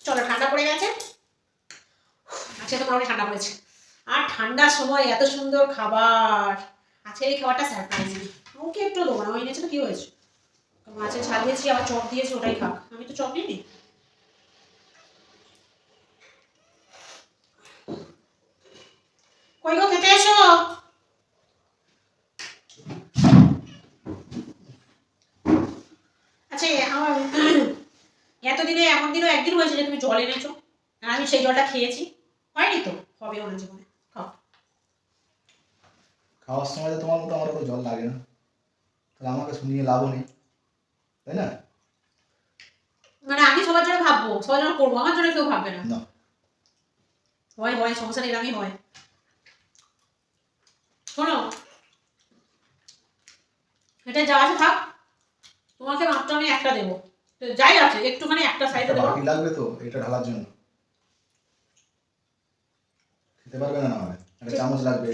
চলো ঠান্ডা পড়ে গেছে, আজকে তো মোটামুটি ঠান্ডা পড়েছে। আর ঠান্ডার সময় এত সুন্দর খাবার, আজকে এই খাবারটা সারপ্রাইজ। ওকে একটু দেবো না, ওই এনেছে তো কি হয়েছে, মাছের ঝাল দিয়েছি আবার চপ দিয়েছি, ওটাই খাক, আমি তো চপ নিইনি। কই গো খেতে এসো। আচ্ছা আমার এতদিনে এমন দিনও একদিন হয়েছে যে তুমি জল এনেছো আর আমি সেই জলটা খেয়েছি, হয়নি তো, হবেও না জীবনে। খাও। খাওয়ার সময় তোমার মতো আমার তো জল লাগে না, তাহলে আমাকে শুনিয়ে লাভও নেই, তাই না? মানে আমি সবার জন্য ভাববো, সবার জন্য করবো, আমার জন্য কেউ ভাববে না। না হয় হয়, সংসার এরকমই হয়। শোনো, এটা যা আছে থাক, তোমাকে মাত্র আমি একটা দেবো, যাই আছে একটুখানি একটা সাইডে দেবো। বাকি লাগবে তো এটা ঢালার জন্য, খেতে পারবে না নাহলে একটা চামচ লাগবে।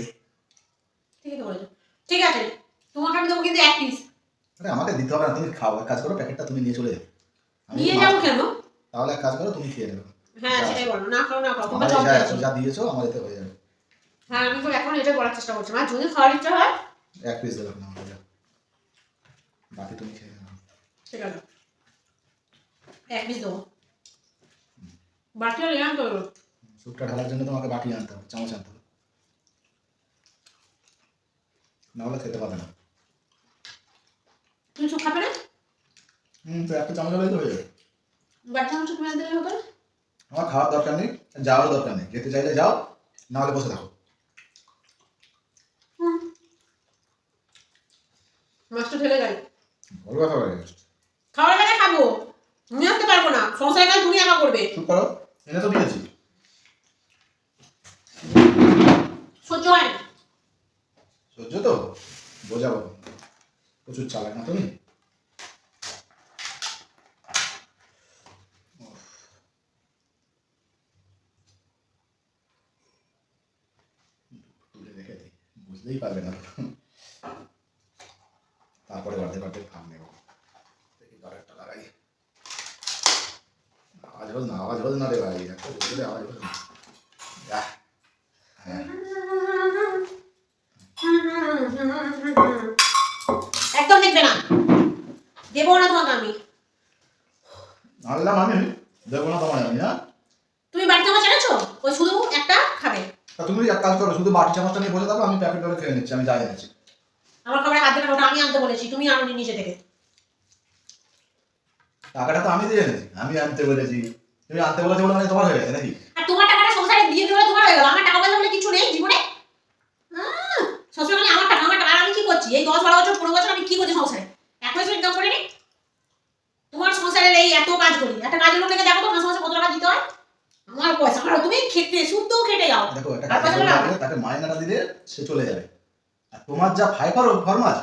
ঠিক আছে বলেছো, ঠিক আছে, তোমাকে আমি দেবো কিন্তু এক পিস। আরে আমাকে দিতে হবে না, তুমি খাও, এক কাজ করো প্যাকেটটা তুমি নিয়ে চলে যাও। নিয়ে যাবো কেন? তাহলে এক কাজ করো তুমি খেয়ে নেবে। হ্যাঁ সেটাই বলো, না খাও না খাও, তোমরা আমার চপ দিয়েছো। যা দিয়েছো আমার এতে হয়ে যাবে। হ্যাঁ আমি তো এখন এটা করার চেষ্টা করছি, আর যদি খাওয়ার ইচ্ছা হয় এক পিস দেবে না, বাকি তুমি খেয়ে নেবে। ঠিক আছে, এক পিস দেবো, বাকি আর রেয়ান করবো। স্যুপটা ঢালার জন্য তোমাকে বাটি আনতে হবে, চামচ আনতে হবে, নাহলে খেতে পাবে না। তুমি চুপ খাবে না? তো একটা চামচ হলেই তো হয়ে যাবে। বাটি চামচ তুমি আনতে হবে না? আমার খাওয়ার দরকার নেই, যাওয়ার দরকার নেই, যেতে চাইলে যাও, না হলে বসে থাকো। মাছটা ঢেলে যাই, বড় কথা বলে খাওয়ার বেলা খাবো, নিয়ে আসতে পারবো না, সংসারের কাজ তুমি একা করবে। চুপ করো, এনে তো দিয়েছি। সহ্য হয় না। সহ্য তো বোঝাবো, প্রচুর চালাক না তুমি। তুলে রেখে দিই, বুঝতেই পারবে না, তারপরে বাড়তে বাড়তে ফাঁক নেব। দেখি কারেন্টটা লাগাই, আওয়াজ হল না রে ভাই, একটা বললে আওয়াজ হল না। হ্যাঁ একদম দেখবে না, দেবো না তোমাকে আমি। আনলাম আমি, দেবো না তোমায় আমি। হ্যাঁ তুমি বাটি চামচ এনেছো, ওই শুধু একটা খাবে। তা তুমি এক কাজ করো, শুধু বাটি চামচটা নিয়ে বসে থাকো, আমি প্যাকেট করে খেয়ে নিচ্ছি, আমি যাই এনেছি। আমার খাবারে হাত দেবে না, ওটা আমি আনতে বলেছি, তুমি আনোনি নিচে থেকে। টাকাটা তো আমি দিয়ে এনেছি, আমি আনতে বলেছি, তুমি আনতে বলেছো বলে মানে তোমার হয়ে গেছে নাকি? আর তোমার টাকাটা সংসারে দিয়ে দিলে তোমার হয়ে গেল, আমার টাকা পয়সা বলে কিছু নেই জীবনে। শ্বশুর মানে আমার টাকা, আমার টাকা, আর আমি কি করছি এই 10-12 বছর 15 বছর আমি কি করছি সংসারে, এক পয়সা ইনকাম করিনি। তোমার সংসারের এই এত কাজ করি, একটা কাজের লোক দেখো তো মাসে মাসে কত টাকা দিতে হয়, আমার পয়সা, আর তুমি খেতে শুদ্ধ খেটে যাও। দেখো এটা কাজে লাগে, তাকে মাইনাটা দিলে সে চলে যাবে, আর তোমার যা ফরমাস,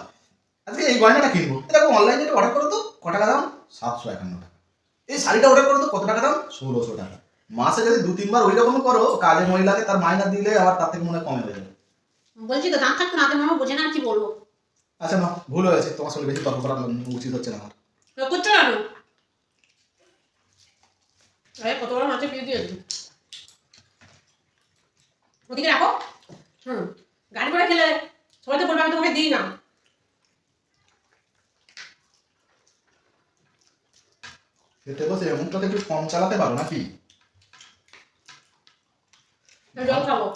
আজকে এই গয়নাটা কিনবো, দেখো অনলাইনে এটা অর্ডার করো তো, ক টাকা দাম? 751 টাকা। এই শাড়িটা অর্ডার করো তো, কত টাকা দাম? 1600 টাকা। মাসে যদি 2-3 বার ওই রকম করো, কাজে মহিলাকে তার মাইনা দিলে আবার তার থেকে মনে হয় কমে হয়ে যাবে। বলছি তো দাঁত থাকতো না, তো মামা বোঝে না কি বলবো। আচ্ছা না, ভুল হয়েছে, তোমার সঙ্গে বেশি তর্ক করা উচিত হচ্ছে না আমার। করছো না তো? আরে কত বড় মাছের পিস দিয়েছি, ওদিকে রাখো। গাড়ি করে খেলে সবাই তো বলবে আমি তোমাকে দিই না। খেতে বসে মুখটাকে একটু কম চালাতে পারো নাকি? জল খাবো।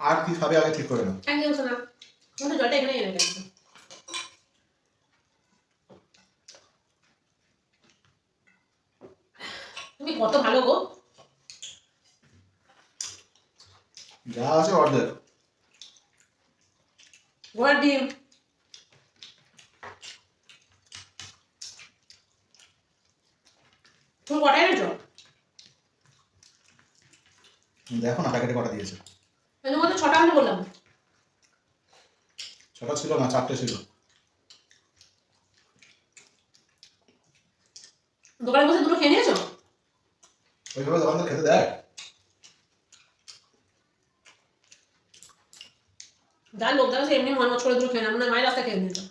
আর কি খাবে আগে ঠিক করে নাও। থ্যাংক ইউ সোনা, তুমি তো জলটা এখানে এনে গেছো। তুমি কত ভালো গো। যা আছে অর্ধেক। ঘোড়ার ডিম, তুমি কটা এনেছো? দেখো না প্যাকেটে কটা দিয়েছে। এর মধ্যে 6টা আমি বললাম। 6টা ছিল না, 4টে ছিল। দোকানে বসে দুটো খেয়ে নিয়েছো? ওইভাবে দোকানদার খেতে দেয়? যার লোক দেয় সে এমনি মন মত করে দুটো খেয়ে না, মনে হয় মায়ের রাস্তা খেয়ে নিয়েছো।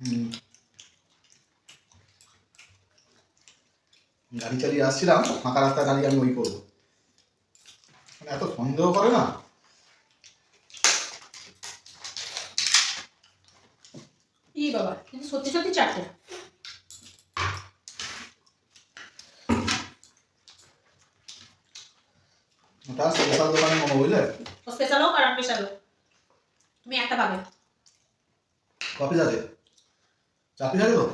হুম। গাড়ি চালিয়ে আসছিলাম, ফাঁকা রাস্তায় দাঁড়িয়ে আমি ওই করবো, মানে এত সন্দেহ করে না। ই বাবা, কিন্তু সত্যি সত্যি চারটে। ওটা স্পেশাল দোকানে মোমো, বুঝলে? ও স্পেশাল হোক আর আনস্পেশাল হোক, তুমি একটা পাবে। কপি আছে, চাপি আছে তো।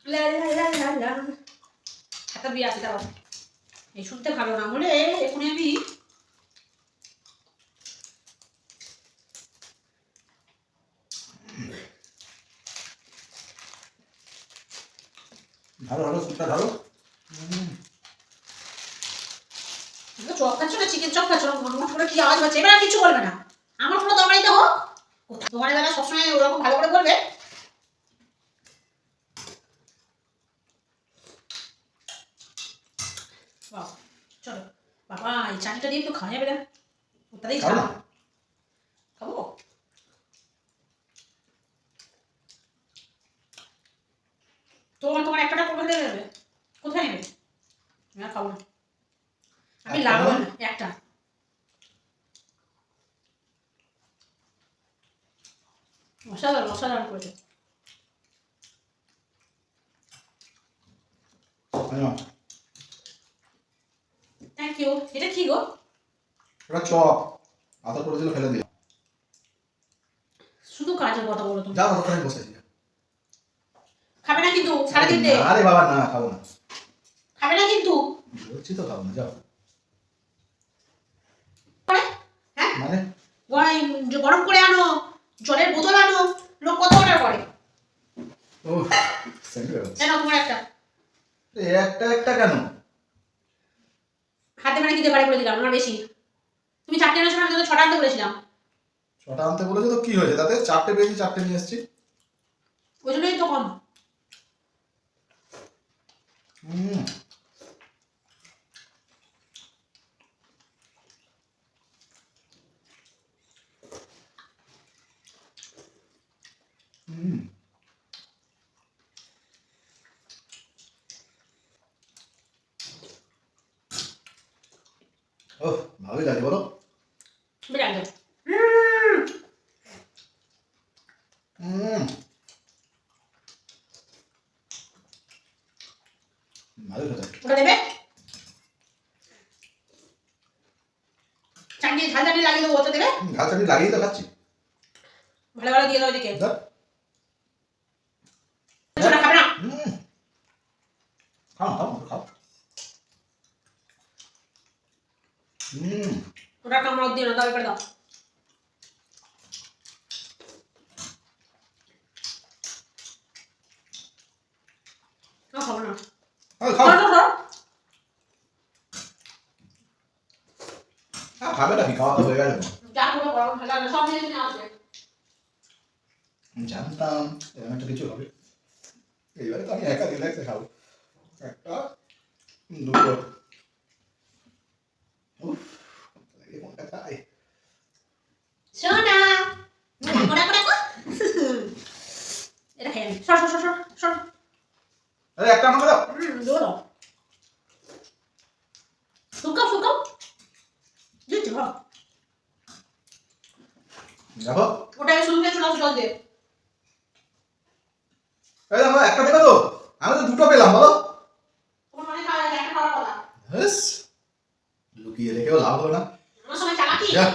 লা লা লা লা লা। একটা বিয়ে আছে দাও, এই শুনতে ভালো না হলে এখনই আমি ভালো ভালো সুপটা ভালো। চপ খাচ্ছ না চিকেন চপ খাচ্ছ না, মন করে কি আওয়াজ হচ্ছে, এবার আর কিছু বলবে না। আমার কোনো তরকারিতে হোক, তোমার বেলা সবসময় ওরকম ভালো করে বলবে। বাহ, চলো বাবা, এই চাটনিটা দিয়ে একটু খাওয়া যাবে না? ওটাতেই খাও না? খাবো। তোমার একটা কোথায় নেবে? কোথায় নেবে? আমি আর খাবো না, আমি একটা লাগবে না? না একটা। মশলা করেছে। হ্যাঁ, থ্যাংক ইউ। এটা কি গো? ওটা চপ, আদা করেছিল ফেলে দিলাম। শুধু কাজের কথা বলো তুমি। যাও ওখানে বসেছি। খাবে না কিন্তু সারাদিন দে। আরে বাবা না, খাবো না। খাবে না কিন্তু। বলছি তো খাবো না, যাও। হ্যাঁ, মানে গরম করে আনো, জলের বোতল আনো, লোক কত অর্ডার করে। ও সেন্ড হয়ে গেছে। কেন তোমার একটা একটা একটা কেন? হাতে মানে দিতে পারে বলে দিলাম, আমার বেশি। তুমি চারটে আনার সময় আমি তোকে 6টা আনতে বলেছিলাম। ছটা আনতে বলেছো তো কি হয়েছে তাতে? চারটে পেয়েছি, চারটে নিয়ে এসেছি। ওই জন্যই তো কম। হুম। হুম। ও ভালোই লাগে বলো। বিরাট। হুম। ভালোই খেতে। ওটা দেবে, চাটনি ঝাল চাটনি লাগিয়ে দেবো, ওটা দেবে। ঘাল চাটনি লাগিয়েই তো খাচ্ছি। ভালো ভালো দিয়ে দাও এদিকে। ধর। ছোটা খাবে না। হুম। খাও খাও খাও। হুম। ওটা কামড় দিয়ে না, দাও এবার দাও। খাবো না। খাও। খাও। খাবে নাকি? খাওয়া তো হয়ে গেছে তো। যা করে গরম ভালো লাগে, সব জিনিস নিয়ে আসবে। জানতাম এরকম একটা কিছু হবে। এইবারে তো আমি একা রিল্যাক্সে খাবো। একটা, দুটো। উফ, এই কোনটা খাই? সোনা ওরা করে কো। এটা খেয়ে নি। সর। আরে একটা আমাকে দাও। দৌড়ো। শুকাও। দিচ্ছি ভাব। দেখো, ওটা শুনতে চলে জল দে। এই দেখো একটা দেবে তো? আমি তো দুটো পেলাম বলো। তোমার মানে খাওয়া একটা খাওয়ার কথা। হেস, লুকিয়ে রেখেও লাভ হবে না। আমার সময় চালাকি। যা।